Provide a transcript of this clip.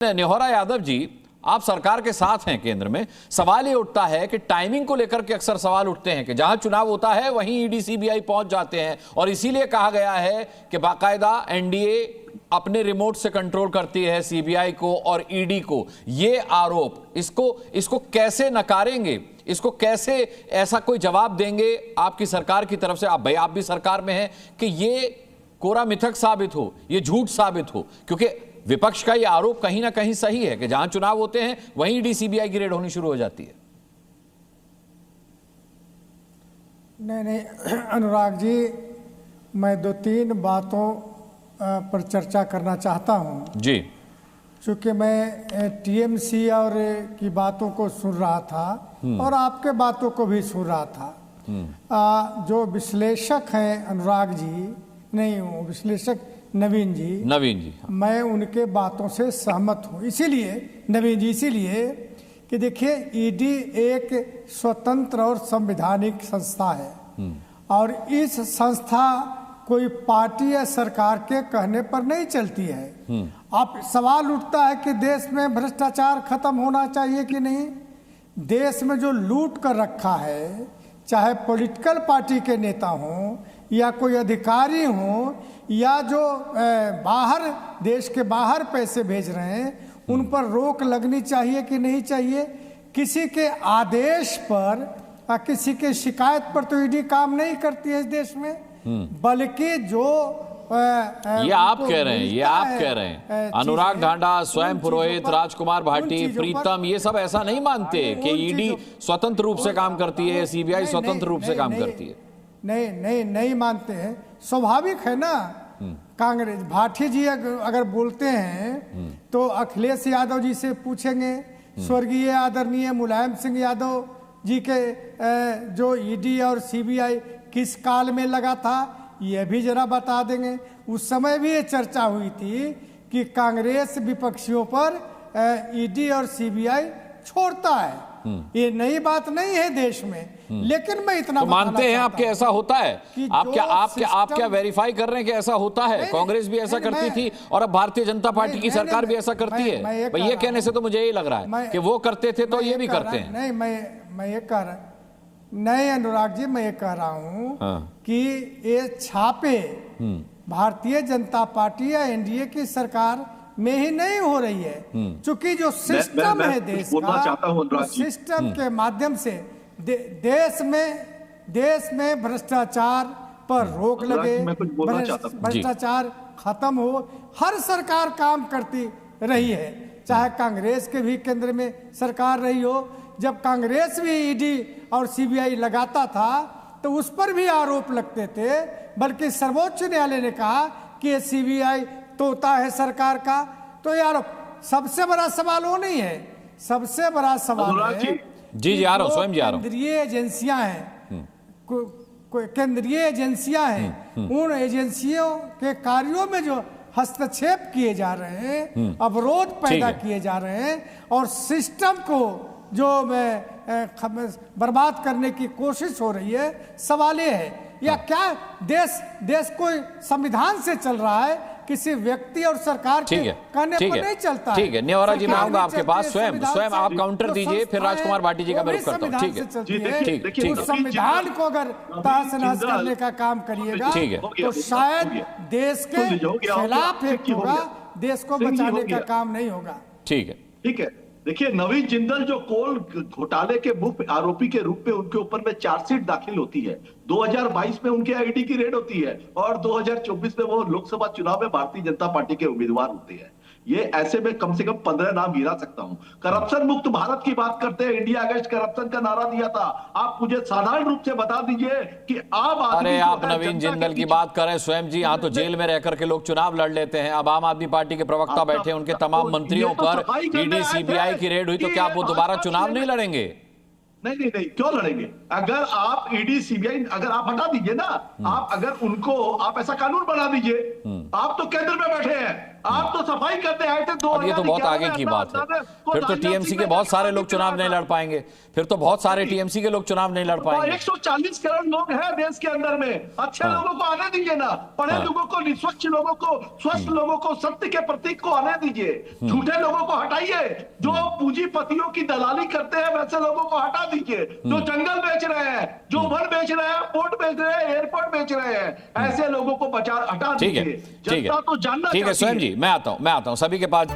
निहोरा यादव जी, आप सरकार के साथ हैं केंद्र में। सवाल ये उठता है कि टाइमिंग को लेकर के अक्सर सवाल उठते हैं कि जहां चुनाव होता है वहीं ईडी सीबीआई पहुंच जाते हैं और इसीलिए कहा गया है कि बाकायदा एनडीए अपने रिमोट से कंट्रोल करती है सीबीआई को और ईडी को। ये आरोप, इसको कैसे नकारेंगे, इसको कैसे ऐसा कोई जवाब देंगे आपकी सरकार की तरफ से? आप भी सरकार में हैं कि ये कोरा मिथक साबित हो, ये झूठ साबित हो, क्योंकि विपक्ष का यह आरोप कहीं ना कहीं सही है कि जहां चुनाव होते हैं वहीं ईडी सीबीआई की रेड होनी शुरू हो जाती है। नहीं अनुराग जी, मैं दो तीन बातों पर चर्चा करना चाहता हूं जी। चूंकि मैं टीएमसी और की बातों को सुन रहा था और आपके बातों को भी सुन रहा था। जो विश्लेषक हैं अनुराग जी, नहीं वो विश्लेषक नवीन जी, मैं उनके बातों से सहमत हूं। इसीलिए नवीन जी, इसीलिए कि देखिए ईडी एक स्वतंत्र और संवैधानिक संस्था है और इस संस्था कोई पार्टी या सरकार के कहने पर नहीं चलती है। अब सवाल उठता है कि देश में भ्रष्टाचार खत्म होना चाहिए कि नहीं। देश में जो लूट कर रखा है, चाहे पॉलिटिकल पार्टी के नेता हों या कोई अधिकारी हों या जो बाहर देश के बाहर पैसे भेज रहे हैं, उन पर रोक लगनी चाहिए कि नहीं चाहिए। किसी के आदेश पर या किसी के शिकायत पर तो ईडी काम नहीं करती है इस देश में, बल्कि जो ये आप कह रहे हैं अनुराग ढांडा, स्वयं पुरोहित, राजकुमार भाटी, प्रीतम, ये सब ऐसा नहीं मानते कि ईडी स्वतंत्र रूप से काम करती है, सीबीआई स्वतंत्र रूप से काम करती है? नहीं मानते हैं। स्वाभाविक है ना। कांग्रेस भाटी जी अगर बोलते हैं तो अखिलेश यादव जी से पूछेंगे, स्वर्गीय आदरणीय मुलायम सिंह यादव जी के जो ईडी और सीबीआई किस काल में लगा था, यह भी जरा बता देंगे। उस समय भी ये चर्चा हुई थी कि कांग्रेस विपक्षियों पर ईडी और सीबीआई छोड़ता है। ये नई बात नहीं है देश में, लेकिन मैं इतना तो मानते हैं आपके ऐसा होता है? आप क्या वेरीफाई कर रहे हैं कि ऐसा होता है? कांग्रेस भी ऐसा करती थी और अब भारतीय जनता पार्टी की सरकार भी ऐसा करती है। भाई ये कहने से तो मुझे यही लग रहा है कि वो करते थे तो ये भी करते हैं। नहीं, मैं ये कह रहा नहीं अनुराग जी, मैं ये कह रहा हूँ कि ये छापे भारतीय जनता पार्टी या एनडीए की सरकार में ही नहीं हो रही है। चूंकि जो सिस्टम है देश का, सिस्टम के माध्यम से देश में भ्रष्टाचार पर रोक लगे, भ्रष्टाचार खत्म हो, हर सरकार काम करती रही है। चाहे कांग्रेस के भी केंद्र में सरकार रही हो, जब कांग्रेस भी ईडी और सीबीआई लगाता था तो उस पर भी आरोप लगते थे, बल्कि सर्वोच्च न्यायालय ने कहा कि सीबीआई तोता है सरकार का। तो यार सबसे बड़ा सवाल वो नहीं है, सबसे बड़ा सवाल है जी आ रहा हूं, स्वयं जी आ रहा हूं। केंद्रीय एजेंसियां हैं, केंद्रीय एजेंसियां हैं, उन एजेंसियों के कार्यों में जो हस्तक्षेप किए जा रहे हैं, अवरोध पैदा किए जा रहे हैं और सिस्टम को जो बर्बाद करने की कोशिश हो रही है, सवाल ये है या क्या देश कोई संविधान से चल रहा है, किसी व्यक्ति और सरकार के कहने पर नहीं चलता। ठीक है निहोरा जी, मैं आऊंगा आपके पास। स्वयं आप काउंटर दीजिए, फिर राजकुमार भाटी जी का मैं रुख करता हूं। ठीक है, संविधान को अगर तहस नहस करने का काम करिएगा तो शायद देश के खिलाफ एक होगा, देश को बचाने का काम नहीं होगा। ठीक है। देखिए नवीन जिंदल जो कोल घोटाले के मुख्य आरोपी के रूप में उनके ऊपर में चार्जशीट दाखिल होती है, 2022 में उनके आईडी की रेड होती है और 2024 में वो लोकसभा चुनाव में भारतीय जनता पार्टी के उम्मीदवार होते हैं। ये ऐसे में कम से कम 15 नाम गिरा सकता हूं। करप्शन मुक्त भारत की बात करते हैं, इंडिया अगेंस्ट करप्शन का नारा दिया था। आप मुझे साधारण रूप से बता दीजिए कि आप नवीन जिंदल की बात करें, स्वयं जी यहाँ तो जेल में रह करके लोग चुनाव लड़ लेते हैं। अब आम आदमी पार्टी के प्रवक्ता बैठे, उनके तमाम मंत्रियों पर ईडी सीबीआई की रेड हुई, तो क्या आप वो दोबारा चुनाव नहीं लड़ेंगे? नहीं, क्यों लड़ेंगे? अगर आप ईडी सीबीआई अगर आप हटा दीजिए ना, आप अगर उनको आप ऐसा कानून बना दीजिए, आप तो केंद्र में बैठे हैं, आप तो सफाई करते आए थे। अब ये तो बहुत आगे की बात है। फिर तो टीएमसी के बहुत सारे लोग चुनाव नहीं लड़ पाएंगे, फिर तो बहुत सारे टीएमसी के लोग चुनाव नहीं लड़ पाएंगे। 140 करोड़ लोग हैं देश के अंदर में, अच्छे लोगों को आने दीजिए ना, पढ़े लोगों को, निष्पक्ष लोगों को, स्वस्थ लोगों को, सत्य के प्रतीक को आने दीजिए, झूठे लोगों को हटाइए, जो पूंजीपतियों की दलाली करते हैं वैसे लोगों को हटा दीजिए, जो जंगल बेच रहे हैं, जो वन बेच रहे हैं, पोर्ट बेच रहे हैं, एयरपोर्ट बेच रहे हैं, ऐसे लोगों को हटा दीजिए। ठीक है, जनता तो जानना ठीक है स्वयं जी, मैं आता हूं सभी के पास।